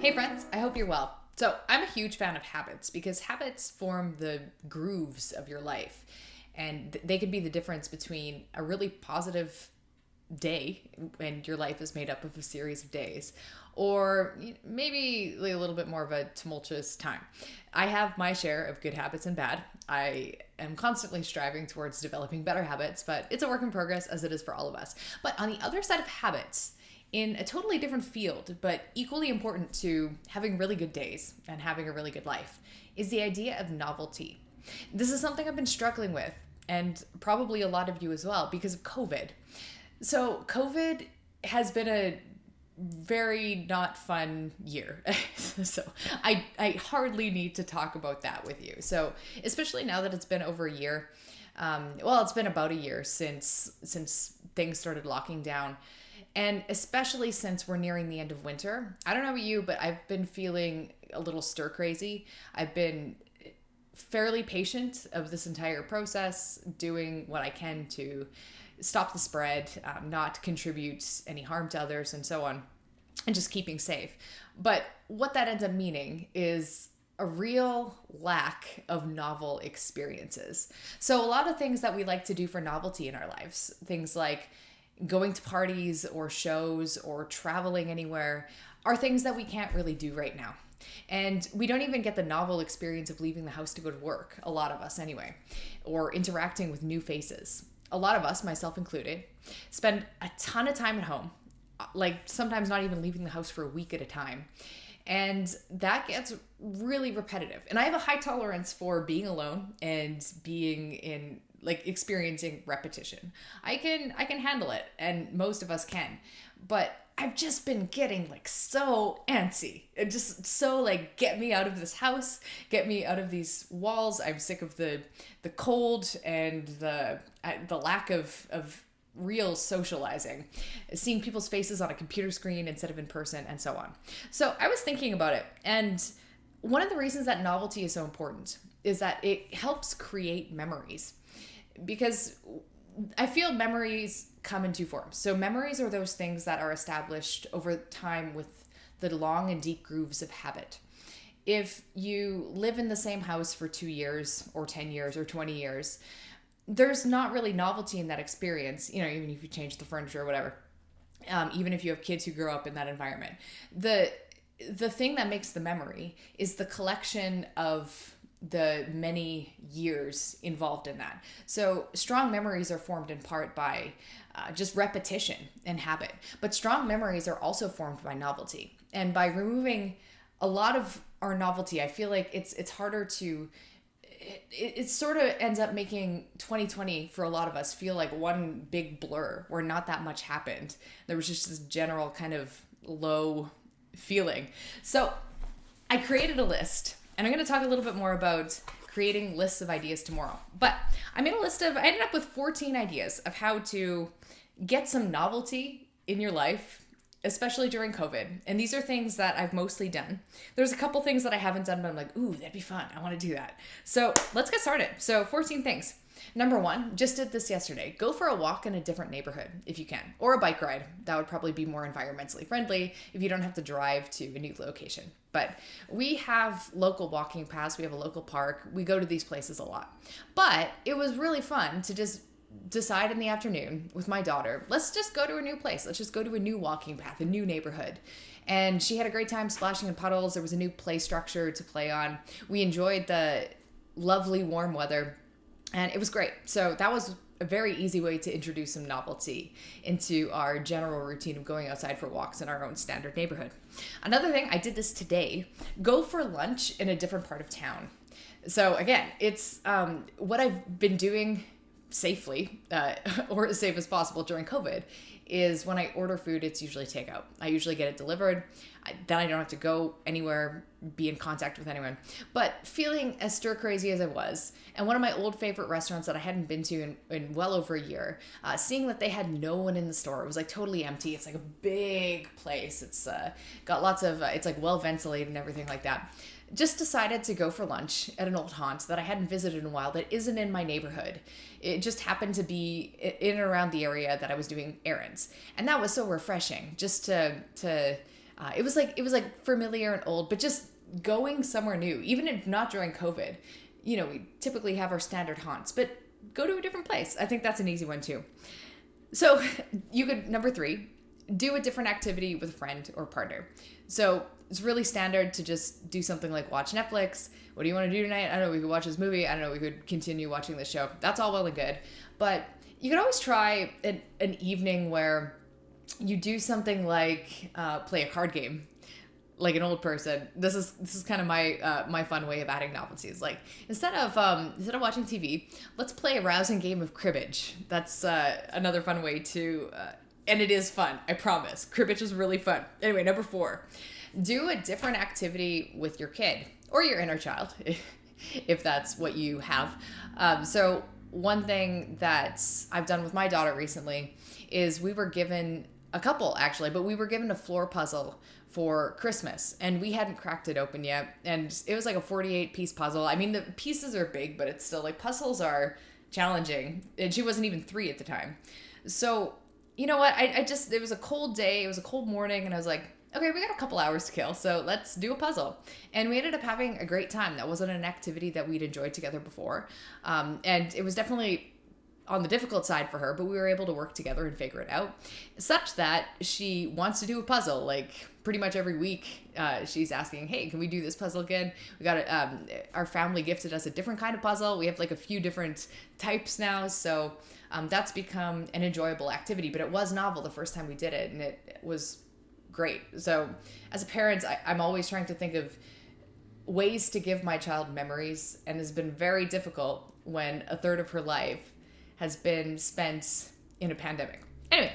Hey friends, I hope you're well. So, I'm a huge fan of habits because habits form the grooves of your life, and they can be the difference between a really positive day and your life is made up of a series of days, or maybe a little bit more of a tumultuous time. I have my share of good habits and bad. I am constantly striving towards developing better habits, but it's a work in progress as it is for all of us. But on the other side of habits, in a totally different field, but equally important to having really good days and having a really good life, is the idea of novelty. This is something I've been struggling with, and probably a lot of you as well, because of COVID. So, COVID has been a very not fun year. So, I hardly need to talk about that with you. So, especially now that it's been over a year. It's been about a year since things started locking down. And especially since we're nearing the end of winter, I don't know about you, but I've been feeling a little stir crazy. I've been fairly patient of this entire process, doing what I can to stop the spread, not contribute any harm to others, and so on, and just keeping safe. But what that ends up meaning is a real lack of novel experiences. So a lot of things that we like to do for novelty in our lives, things like going to parties or shows or traveling anywhere, are things that we can't really do right now. And we don't even get the novel experience of leaving the house to go to work, a lot of us anyway, or interacting with new faces. A lot of us, myself included, spend a ton of time at home, like sometimes not even leaving the house for a week at a time. And that gets really repetitive. And I have a high tolerance for being alone and being in experiencing repetition. I can handle it, and most of us can. But I've just been getting so antsy. It just so get me out of this house, get me out of these walls. I'm sick of the cold and the lack of real socializing, seeing people's faces on a computer screen instead of in person, and so on. So I was thinking about it, and one of the reasons that novelty is so important is that it helps create memories. Because I feel memories come in two forms. So memories are those things that are established over time with the long and deep grooves of habit. If you live in the same house for 2 years or 10 years or 20 years, there's not really novelty in that experience, even if you change the furniture or whatever, even if you have kids who grow up in that environment. The thing that makes the memory is the collection of the many years involved in that. So strong memories are formed in part by just repetition and habit, but strong memories are also formed by novelty. And by removing a lot of our novelty, I feel like it's harder to, it sort of ends up making 2020 for a lot of us feel like one big blur where not that much happened. There was just this general kind of low feeling. So I created a list. And I'm going to talk a little bit more about creating lists of ideas tomorrow. But I ended up with 14 ideas of how to get some novelty in your life, especially during COVID. And these are things that I've mostly done. There's a couple things that I haven't done, but I'm like, ooh, that'd be fun. I want to do that. So let's get started. So 14 things. Number one, just did this yesterday. Go for a walk in a different neighborhood if you can, or a bike ride. That would probably be more environmentally friendly if you don't have to drive to a new location. But we have local walking paths. We have a local park. We go to these places a lot. But it was really fun to just decide in the afternoon with my daughter, let's just go to a new place. Let's just go to a new walking path, a new neighborhood. And she had a great time splashing in puddles. There was a new play structure to play on. We enjoyed the lovely warm weather. And it was great. So that was a very easy way to introduce some novelty into our general routine of going outside for walks in our own standard neighborhood. Another thing, I did this today, go for lunch in a different part of town. So again, it's what I've been doing safely, or as safe as possible during COVID, is when I order food, it's usually takeout. I usually get it delivered. Then I don't have to go anywhere, be in contact with anyone. But feeling as stir crazy as I was, and one of my old favorite restaurants that I hadn't been to in well over a year, seeing that they had no one in the store. It was totally empty. It's a big place. It's got lots of, it's well ventilated and everything like that. Just decided to go for lunch at an old haunt that I hadn't visited in a while that isn't in my neighborhood. It just happened to be in and around the area that I was doing errands. And that was so refreshing just to It was like familiar and old, but just going somewhere new, even if not during COVID. We typically have our standard haunts, but go to a different place. I think that's an easy one too. So you could, number 3, do a different activity with a friend or partner. So it's really standard to just do something like watch Netflix. What do you want to do tonight? I don't know, we could watch this movie. I don't know, we could continue watching the show. That's all well and good. But you could always try an evening where you do something like play a card game, like an old person. This is kind of my fun way of adding novelties. Like instead of watching TV, let's play a rousing game of cribbage. That's another fun way to, and it is fun. I promise. Cribbage is really fun. Anyway, number 4, do a different activity with your kid or your inner child, if that's what you have. So one thing that I've done with my daughter recently is we were given a couple actually, but we were given a floor puzzle for Christmas and we hadn't cracked it open yet. And it was like a 48-piece puzzle. I mean, the pieces are big, but it's still like puzzles are challenging. And she wasn't even 3 at the time. So, you know what? It was a cold day. It was a cold morning. And I was like, okay, we got a couple hours to kill, so let's do a puzzle. And we ended up having a great time. That wasn't an activity that we'd enjoyed together before. And it was definitely on the difficult side for her, but we were able to work together and figure it out, such that she wants to do a puzzle. Like pretty much every week, she's asking, hey, can we do this puzzle again? We got our family gifted us a different kind of puzzle. We have like a few different types now, so that's become an enjoyable activity. But it was novel the first time we did it, and it was great. So as a parent, I'm always trying to think of ways to give my child memories, and it's been very difficult when a third of her life has been spent in a pandemic. Anyway,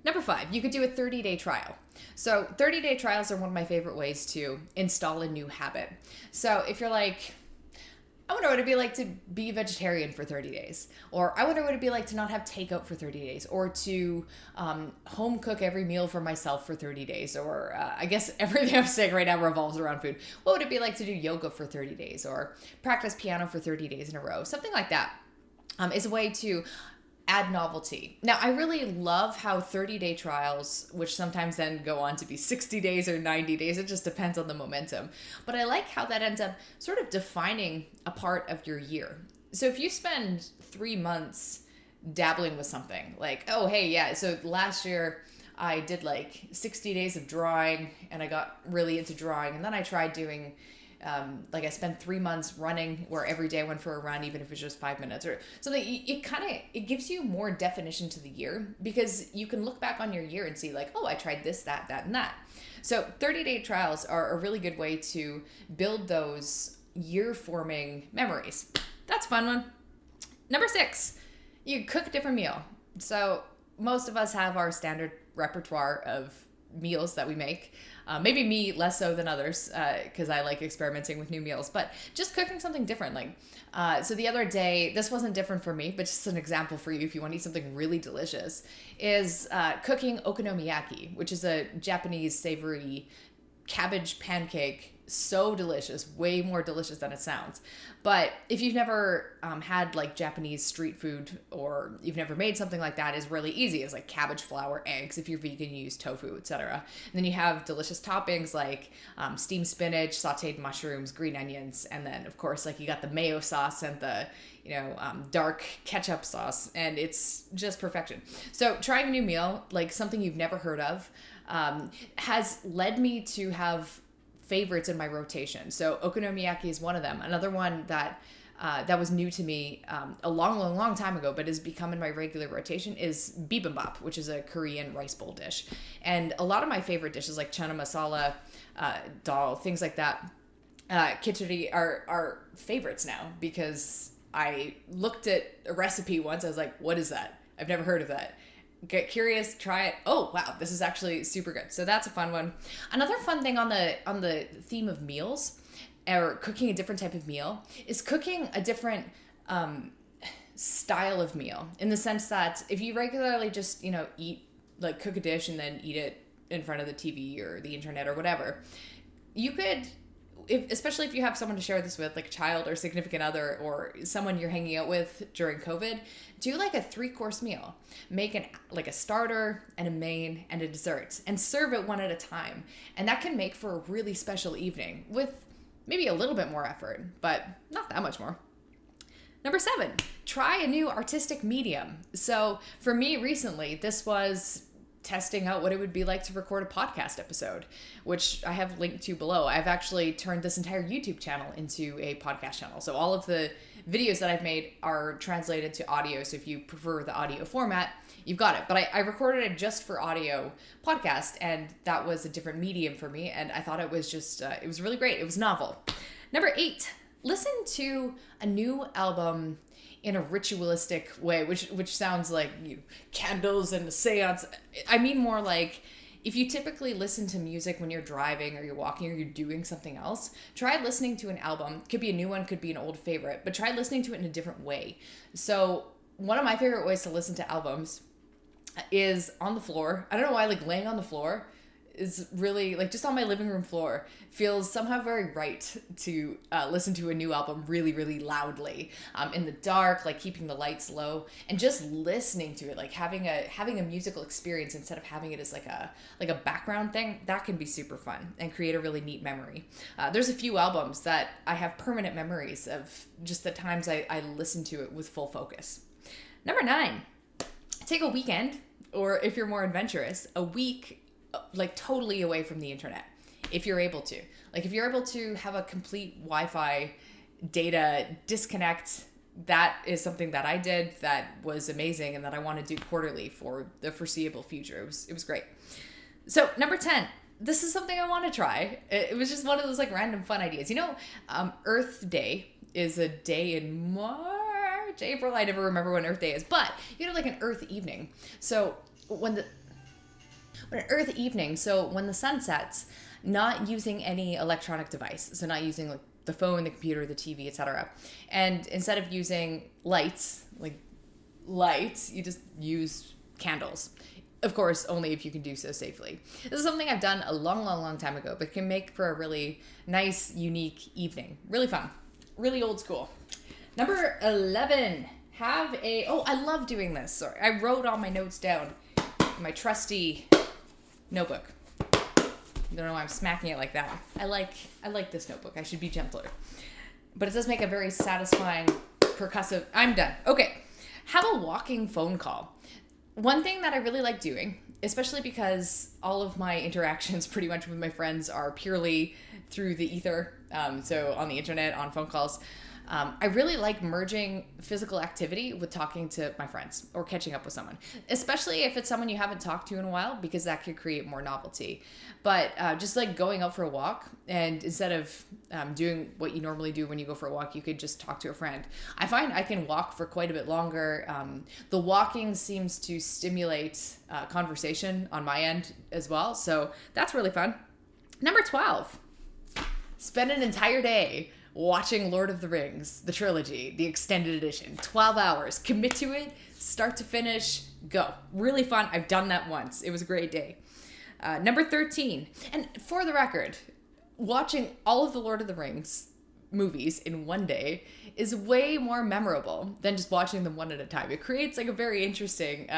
number 5, you could do a 30-day trial. So 30-day trials are one of my favorite ways to install a new habit. So if you're like, I wonder what it'd be like to be a vegetarian for 30 days. Or I wonder what it'd be like to not have takeout for 30 days. Or to home cook every meal for myself for 30 days. Or I guess everything I'm saying right now revolves around food. What would it be like to do yoga for 30 days? Or practice piano for 30 days in a row? Something like that is a way to add novelty. Now, I really love how 30-day trials, which sometimes then go on to be 60 days or 90 days, it just depends on the momentum. But I like how that ends up sort of defining a part of your year. So if you spend 3 months dabbling with something, like, oh, hey, yeah, so last year I did like 60 days of drawing and I got really into drawing. And then I tried doing I spent 3 months running, where every day I went for a run, even if it's just 5 minutes or something. It gives you more definition to the year, because you can look back on your year and see like, oh, I tried this, that, and that. So 30-day trials are a really good way to build those year-forming memories. That's a fun one. Number 6, you cook a different meal. So most of us have our standard repertoire of meals that we make. Maybe me less so than others, because I like experimenting with new meals, but just cooking something different. So the other day, this wasn't different for me, but just an example for you if you want to eat something really delicious, is cooking okonomiyaki, which is a Japanese savory cabbage pancake. So delicious, way more delicious than it sounds. But if you've never had like Japanese street food, or you've never made something like that, is really easy. It's like cabbage flour, eggs. If you're vegan, you use tofu, etc. And then you have delicious toppings like steamed spinach, sauteed mushrooms, green onions, and then of course like you got the mayo sauce and the dark ketchup sauce, and it's just perfection. So trying a new meal, like something you've never heard of, has led me to have favorites in my rotation. So okonomiyaki is one of them. Another one that was new to me a long time ago, but has become in my regular rotation, is bibimbap, which is a Korean rice bowl dish. And a lot of my favorite dishes like chana masala, dal, things like that, khichdi are favorites now, because I looked at a recipe once. I was like, what is that? I've never heard of that. Get curious, try it. Oh, wow, this is actually super good. So that's a fun one. Another fun thing on the theme of meals, or cooking a different type of meal, is cooking a different style of meal, in the sense that if you regularly just, eat, like cook a dish and then eat it in front of the TV or the internet or whatever, you could, especially if you have someone to share this with, like a child or significant other or someone you're hanging out with during COVID, do like a 3-course meal. Make like a starter and a main and a dessert and serve it one at a time. And that can make for a really special evening with maybe a little bit more effort, but not that much more. Number 7, try a new artistic medium. So for me recently, this was testing out what it would be like to record a podcast episode, which I have linked to below. I've actually turned this entire YouTube channel into a podcast channel. So all of the videos that I've made are translated to audio. So if you prefer the audio format, you've got it. But I recorded it just for audio podcast, and that was a different medium for me. And I thought it was just, it was really great. It was novel. Number 8, listen to a new album in a ritualistic way, which sounds like candles and a seance. I mean more like if you typically listen to music when you're driving or you're walking or you're doing something else, try listening to an album. Could be a new one, could be an old favorite, but try listening to it in a different way. So one of my favorite ways to listen to albums is on the floor. I don't know why, like laying on the floor is really, like just on my living room floor, feels somehow very right to listen to a new album really, really loudly, in the dark, like keeping the lights low and just listening to it, like having a musical experience instead of having it as like a background thing. That can be super fun and create a really neat memory. There's a few albums that I have permanent memories of just the times I listened to it with full focus. Number 9, take a weekend, or if you're more adventurous, a week like totally away from the internet, if you're able to. Like if you're able to have a complete Wi-Fi data disconnect, that is something that I did that was amazing and that I want to do quarterly for the foreseeable future. It was great. So number 10, this is something I want to try. It was just one of those like random fun ideas. Earth Day is a day in March, April. I never remember when Earth Day is, but like an Earth evening. So when the sun sets, not using any electronic device. So not using like the phone, the computer, the TV, etc. And instead of using lights, you just use candles. Of course, only if you can do so safely. This is something I've done a long, long, long time ago, but can make for a really nice, unique evening. Really fun. Really old school. Number 11, I love doing this. Sorry, I wrote all my notes down in my trusty notebook. I don't know why I'm smacking it like that. I like this notebook. I should be gentler. But it does make a very satisfying percussive. I'm done. Okay. Have a walking phone call. One thing that I really like doing, especially because all of my interactions pretty much with my friends are purely through the ether, so on the internet, on phone calls, I really like merging physical activity with talking to my friends or catching up with someone, especially if it's someone you haven't talked to in a while, because that could create more novelty. But just like going out for a walk, and instead of doing what you normally do when you go for a walk, you could just talk to a friend. I find I can walk for quite a bit longer. The walking seems to stimulate conversation on my end as well. So that's really fun. Number 12, spend an entire day watching Lord of the Rings, the trilogy, the extended edition. 12 hours. Commit to it, start to finish, go. Really fun. I've done that once. It was a great day. Number 13. And for the record, watching all of the Lord of the Rings movies in one day is way more memorable than just watching them one at a time. It creates like a very interesting...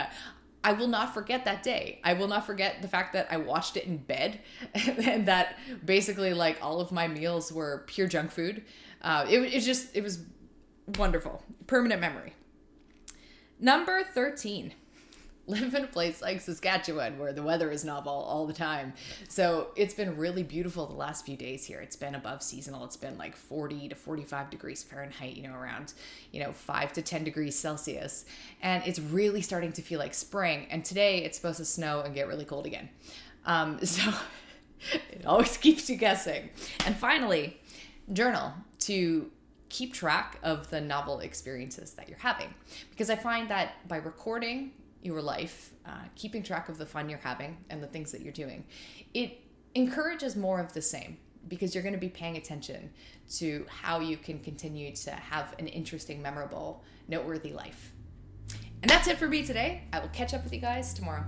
I will not forget that day. I will not forget the fact that I watched it in bed and that basically like all of my meals were pure junk food. It was wonderful. Permanent memory. Number 13. Live in a place like Saskatchewan where the weather is novel all the time. So it's been really beautiful the last few days here. It's been above seasonal. It's been like 40 to 45 degrees Fahrenheit, around, 5 to 10 degrees Celsius. And it's really starting to feel like spring. And today it's supposed to snow and get really cold again. So it always keeps you guessing. And finally, journal to keep track of the novel experiences that you're having. Because I find that by recording your life, keeping track of the fun you're having and the things that you're doing, it encourages more of the same, because you're going to be paying attention to how you can continue to have an interesting, memorable, noteworthy life. And that's it for me today. I will catch up with you guys tomorrow.